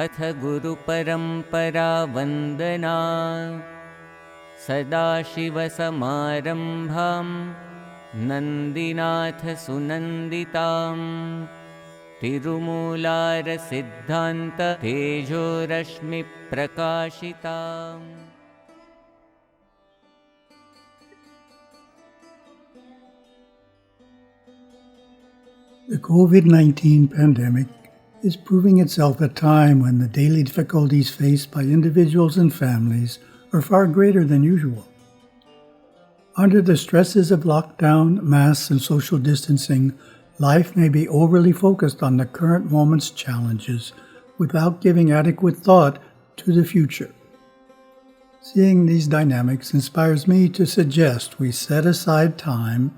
अथ गुरुपरम्परा वन्दना सदाशिवसमारम्भां नन्दिनाथ सुनन्दितां तिरुमूलारसिद्धान्त तेजोरश्मिप्रकाशिताम्। The COVID-19 pandemic is proving itself a time when the daily difficulties faced by individuals and families are far greater than usual. Under the stresses of lockdown, masks, and social distancing, life may be overly focused on the current moment's challenges without giving adequate thought to the future. Seeing these dynamics inspires me to suggest we set aside time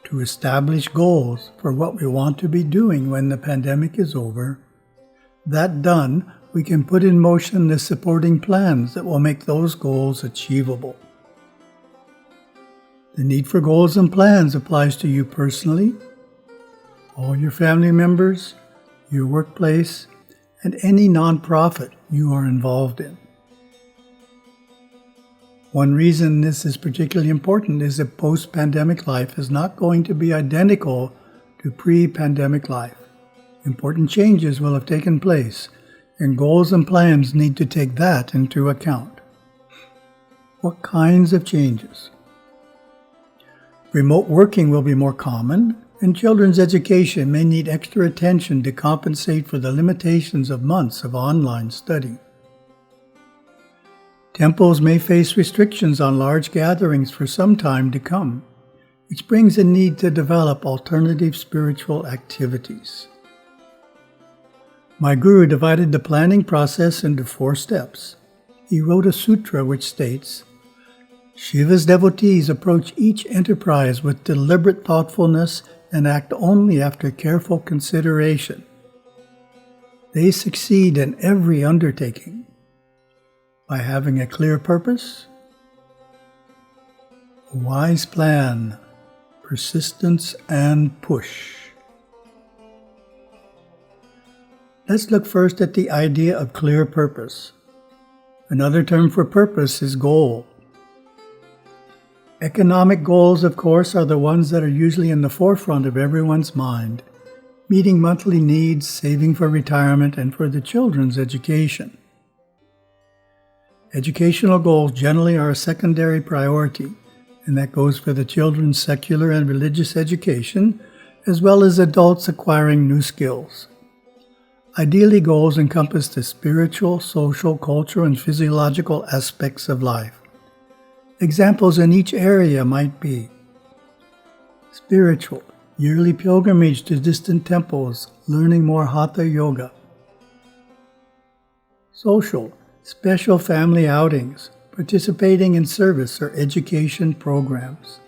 to establish goals for what we want to be doing when the pandemic is over. That done, we can put in motion the supporting plans that will make those goals achievable. The need for goals and plans applies to you personally, all your family members, your workplace, and any nonprofit you are involved in. One reason this is particularly important is that post-pandemic life is not going to be identical to pre-pandemic life. Important changes will have taken place, and goals and plans need to take that into account. What kinds of changes? Remote working will be more common, and children's education may need extra attention to compensate for the limitations of months of online study. Temples may face restrictions on large gatherings for some time to come, which brings a need to develop alternative spiritual activities. My guru divided the planning process into 4 steps. He wrote a sutra which states, Shiva's devotees approach each enterprise with deliberate thoughtfulness and act only after careful consideration. They succeed in every undertaking by having a clear purpose, a wise plan, persistence, and push. Let's look first at the idea of clear purpose. Another term for purpose is goal. Economic goals, of course, are the ones that are usually in the forefront of everyone's mind, meeting monthly needs, saving for retirement, and for the children's education. Educational goals generally are a secondary priority, and that goes for the children's secular and religious education, as well as adults acquiring new skills. Ideally, goals encompass the spiritual, social, cultural, and physiological aspects of life. Examples in each area might be spiritual, yearly pilgrimage to distant temples, learning more Hatha Yoga. Social, special family outings, participating in service or education programs.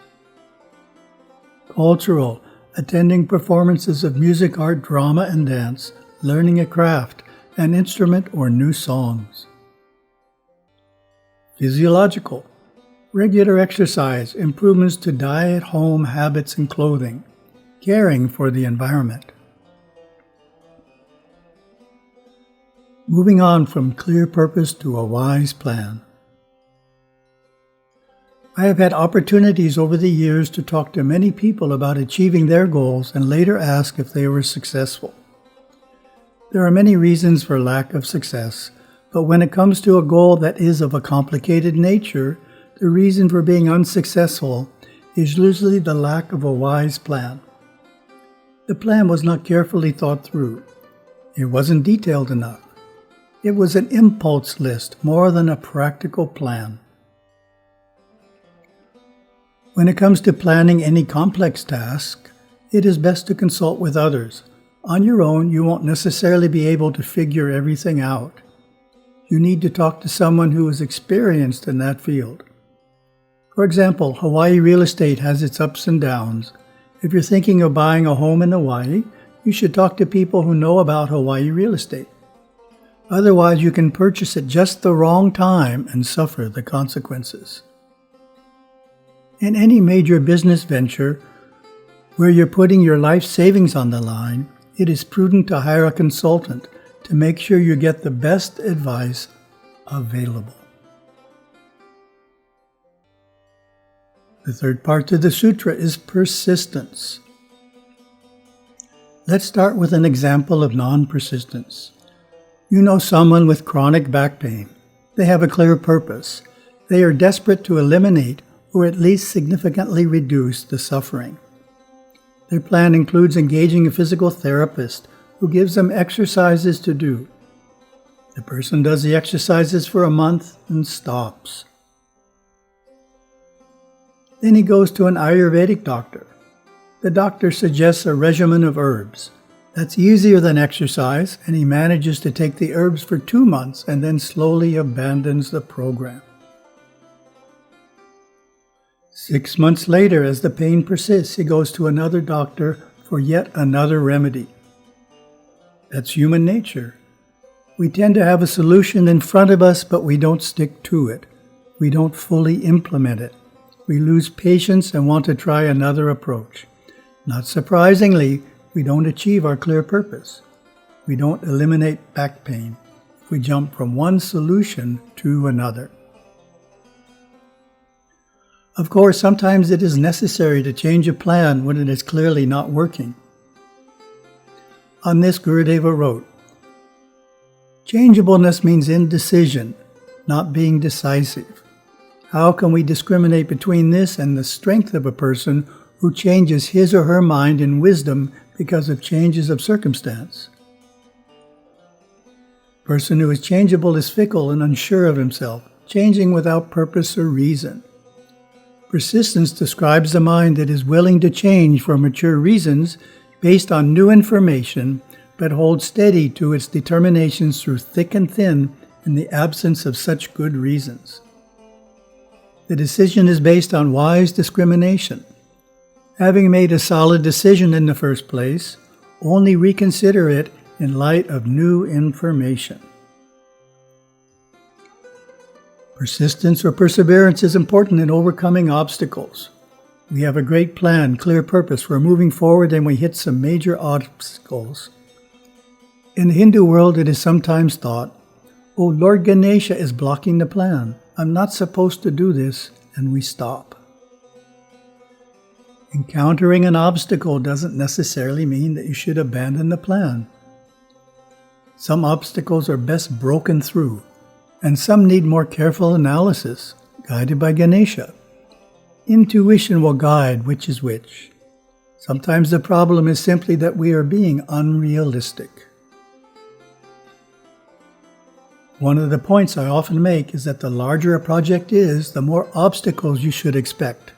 Cultural, attending performances of music, art, drama, and dance, learning a craft, an instrument, or new songs. Physiological, regular exercise, improvements to diet, home, habits, and clothing, caring for the environment. Moving on from clear purpose to a wise plan. I have had opportunities over the years to talk to many people about achieving their goals and later ask if they were successful. There are many reasons for lack of success, but when it comes to a goal that is of a complicated nature, the reason for being unsuccessful is usually the lack of a wise plan. The plan was not carefully thought through. It wasn't detailed enough. It was an impulse list more than a practical plan. When it comes to planning any complex task, it is best to consult with others. On your own, you won't necessarily be able to figure everything out. You need to talk to someone who is experienced in that field. For example, Hawaii real estate has its ups and downs. If you're thinking of buying a home in Hawaii, you should talk to people who know about Hawaii real estate. Otherwise, you can purchase at just the wrong time and suffer the consequences. In any major business venture, Where you're putting your life savings on the line, it is prudent to hire a consultant to make sure you get the best advice available. The third part of the sutra is persistence. Let's start with an example of non-persistence. You know someone with chronic back pain. They have a clear purpose. They are desperate to eliminate or at least significantly reduce the suffering. Their plan includes engaging a physical therapist who gives them exercises to do. The person does the exercises for a month and stops. Then he goes to an Ayurvedic doctor. The doctor suggests a regimen of herbs. That's easier than exercise, and he manages to take the herbs for 2 months and then slowly abandons the program. 6 months later, as the pain persists, he goes to another doctor for yet another remedy. That's human nature. We tend to have a solution in front of us, but we don't stick to it. We don't fully implement it. We lose patience and want to try another approach. Not surprisingly, we don't achieve our clear purpose. We don't eliminate back pain. We jump from one solution to another. Of course, sometimes it is necessary to change a plan when it is clearly not working. On this, Gurudeva wrote, "Changeableness means indecision, not being decisive. How can we discriminate between this and the strength of a person who changes his or her mind in wisdom because of changes of circumstance? A person who is changeable is fickle and unsure of himself, changing without purpose or reason. Persistence describes the mind that is willing to change for mature reasons based on new information, but holds steady to its determinations through thick and thin in the absence of such good reasons. The decision is based on wise discrimination. Having made a solid decision in the first place, only reconsider it in light of new information." Persistence or perseverance is important in overcoming obstacles. We have a great plan, clear purpose, we're moving forward and we hit some major obstacles. In the Hindu world, it is sometimes thought, "Oh, Lord Ganesha is blocking the plan. I'm not supposed to do this," and we stop. Encountering an obstacle doesn't necessarily mean that you should abandon the plan. Some obstacles are best broken through, and some need more careful analysis, guided by Ganesha. Intuition will guide which is which. Sometimes the problem is simply that we are being unrealistic. One of the points I often make is that the larger a project is, the more obstacles you should expect.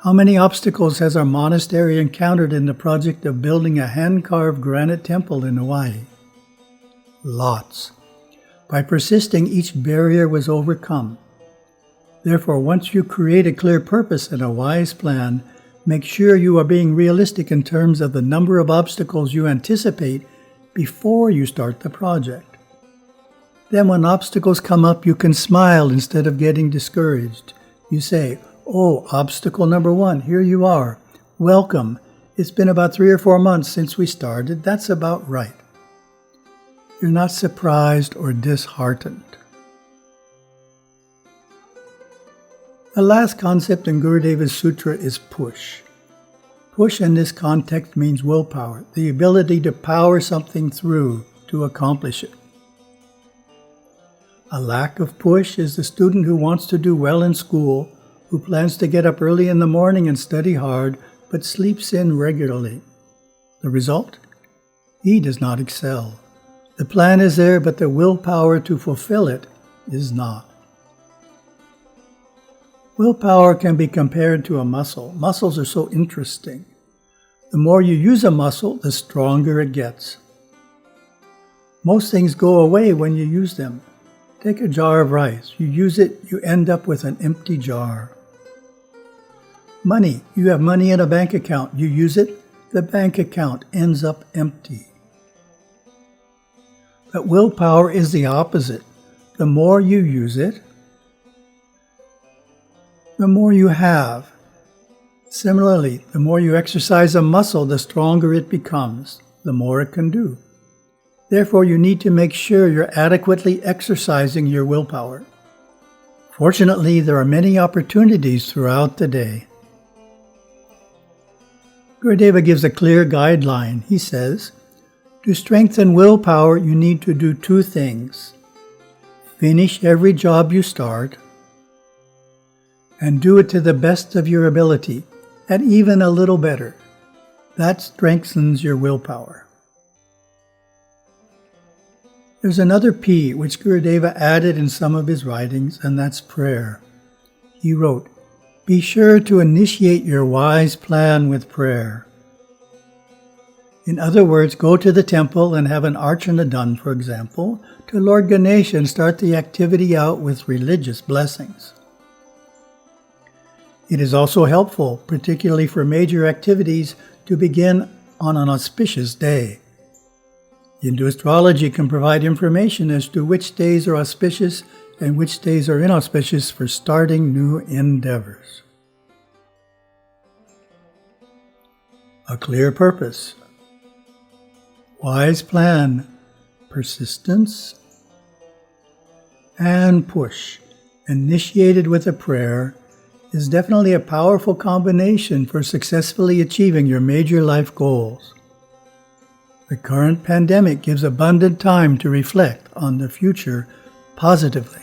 How many obstacles has our monastery encountered in the project of building a hand-carved granite temple in Hawaii? Lots. By persisting, each barrier was overcome. Therefore, once you create a clear purpose and a wise plan, make sure you are being realistic in terms of the number of obstacles you anticipate before you start the project. Then when obstacles come up, you can smile instead of getting discouraged. You say, "Oh, obstacle number 1, here you are. Welcome. It's been about 3 or 4 months since we started. That's about right." You're not surprised or disheartened. The last concept in Gurudeva's sutra is push. Push in this context means willpower, the ability to power something through to accomplish it. A lack of push is the student who wants to do well in school, who plans to get up early in the morning and study hard, but sleeps in regularly. The result? He does not excel. The plan is there, but the willpower to fulfill it is not. Willpower can be compared to a muscle. Muscles are so interesting. The more you use a muscle, the stronger it gets. Most things go away when you use them. Take a jar of rice. You use it, you end up with an empty jar. Money. You have money in a bank account. You use it, the bank account ends up empty. But willpower is the opposite. The more you use it, the more you have. Similarly, the more you exercise a muscle, the stronger it becomes, the more it can do. Therefore, you need to make sure you're adequately exercising your willpower. Fortunately, there are many opportunities throughout the day. Gurudeva gives a clear guideline. He says, to strengthen willpower, you need to do two things. Finish every job you start, and do it to the best of your ability, and even a little better. That strengthens your willpower. There's another P which Gurudeva added in some of his writings, and that's prayer. He wrote, be sure to initiate your wise plan with prayer. In other words, go to the temple and have an archana done, for example, to Lord Ganesha and start the activity out with religious blessings. It is also helpful, particularly for major activities, to begin on an auspicious day. Hindu astrology can provide information as to which days are auspicious and which days are inauspicious for starting new endeavors. A clear purpose, wise plan, persistence, and push, initiated with a prayer, is definitely a powerful combination for successfully achieving your major life goals. The current pandemic gives abundant time to reflect on the future positively.